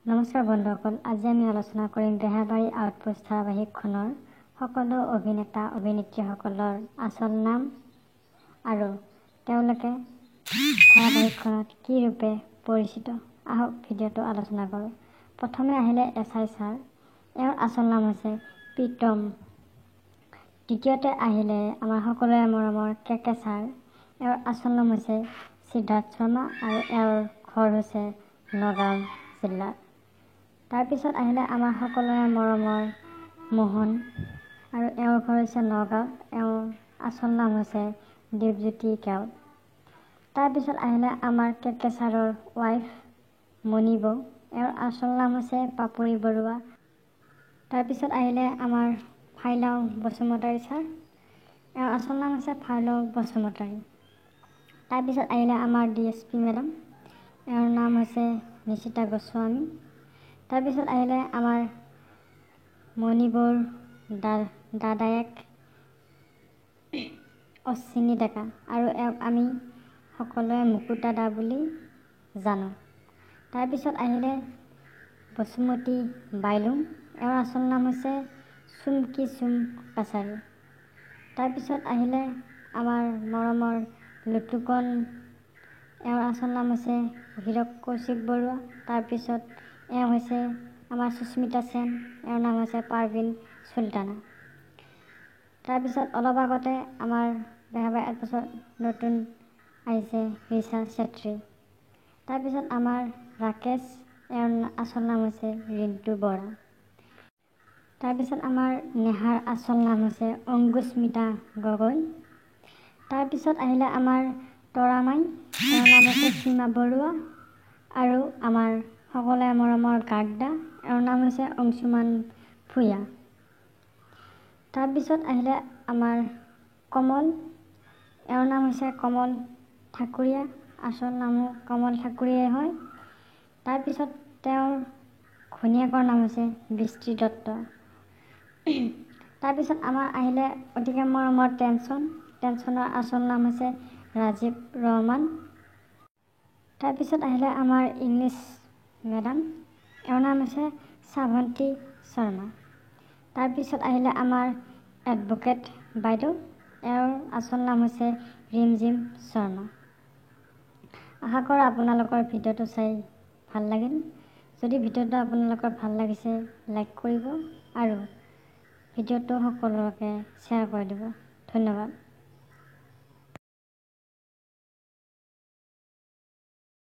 নমস্কাৰ বন্ধুসকল, আজি আমি আলোচনা কৰিম বেহাৰবাৰী আউটপোষ্ট ধাৰাবাহিকখনৰ সকলো অভিনেতা অভিনেত্ৰীসকলৰ আচল নাম আৰু তেওঁলোকে ধাৰাবাহিকখনত কি ৰূপে পৰিচিত। আহক ভিডিঅ'টো আলোচনা কৰোঁ। প্ৰথমে আহিলে SI ছাৰ, এওঁৰ আচল নাম হৈছে প্ৰীতম। দ্বিতীয়তে আহিলে আমাৰ সকলোৰে মৰমৰ কেকে ছাৰ, এওঁৰ আচল নাম হৈছে সিদ্ধাৰ্থ শৰ্মা আৰু এওঁৰ ঘৰ হৈছে নগাঁও জিলাত। তাৰপিছত আহিলে আমাৰ সকলোৰে মৰমৰ মোহন আৰু এওঁৰ ঘৰ হৈছে নগাঁৱত। এওঁৰ আচল নাম হৈছে দীপজ্যোতি কেওট। তাৰপিছত আহিলে আমাৰ কেকে ছাৰৰ ৱাইফ মণি বৌ, এওঁৰ আচল নাম হৈছে পাপৰি বৰুৱা। তাৰপিছত আহিলে আমাৰ ফাইলাও বসুমতাৰী ছাৰ, এওঁৰ আচল নাম হৈছে ফাইলাও বসুমতাৰী। তাৰপিছত আহিলে আমাৰ DSP মেডাম, এওঁৰ নাম হৈছে নিশিতা গোস্বামী। তাৰপিছত আহিলে আমাৰ মণি বৌৰ দাদায়েক অশ্বিনী ডেকা আৰু এওঁক আমি সকলোৱে মুকুট দাদা বুলি জানো। তাৰপিছত আহিলে বসুমতী বাইলুং, এওঁৰ আচল নাম হৈছে চুমকি চুম কাছাৰী। তাৰপিছত আহিলে আমাৰ মৰমৰ লুটুকন, এওঁৰ আচল নাম হৈছে হীৰক কৌশিক বৰুৱা। তাৰপিছত এওঁ হৈছে আমাৰ সুস্মিতা সেন, এওঁৰ নাম হৈছে পাৰ্ভিন চুলতানা। তাৰপিছত অলপ আগতে আমাৰ বেহাৰবাৰী আউটপোষ্টত নতুন আহিছে ৰিচা চেত্ৰী। তাৰপিছত আমাৰ ৰাকেশ, এওঁৰ আচল নাম হৈছে ৰিণ্টু বৰা। তাৰপিছত আমাৰ নেহাৰ আচল নাম হৈছে অংকুস্মিতা গগৈ। তাৰপিছত আহিলে আমাৰ তৰামাই, এওঁৰ নাম হৈছে সীমা বৰুৱা আৰু আমাৰ সকলোৰে মৰমৰ গাগদা, এওঁৰ নাম হৈছে অংশুমান ভূঞা। তাৰপিছত আহিলে আমাৰ কমল, এওঁৰ নাম হৈছে কমল ঠাকুৰীয়া, আচল নামো কমল ঠাকুৰীয়াই হয়। তাৰপিছত তেওঁৰ ঘৈণীয়েকৰ নাম হৈছে বৃষ্টি দত্ত। তাৰপিছত আমাৰ আহিলে অতিকে মৰমৰ টেনচনৰ আচল নাম হৈছে ৰাজীৱ ৰহমান। তাৰপিছত আহিলে আমাৰ ইংলিছ মেডাম, এওঁৰ নাম হৈছে শ্ৰাৱন্তী শৰ্মা। তাৰপিছত আহিলে আমাৰ এডভোকেট বাইদেউ, এওঁৰ আচল নাম হৈছে ৰিমজিম শৰ্মা। আশা কৰোঁ আপোনালোকৰ ভিডিঅ'টো চাই ভাল লাগিল। যদি ভিডিঅ'টো আপোনালোকৰ ভাল লাগিছে লাইক কৰিব আৰু ভিডিঅ'টো সকলোকে শ্বেয়াৰ কৰি দিব। ধন্যবাদ।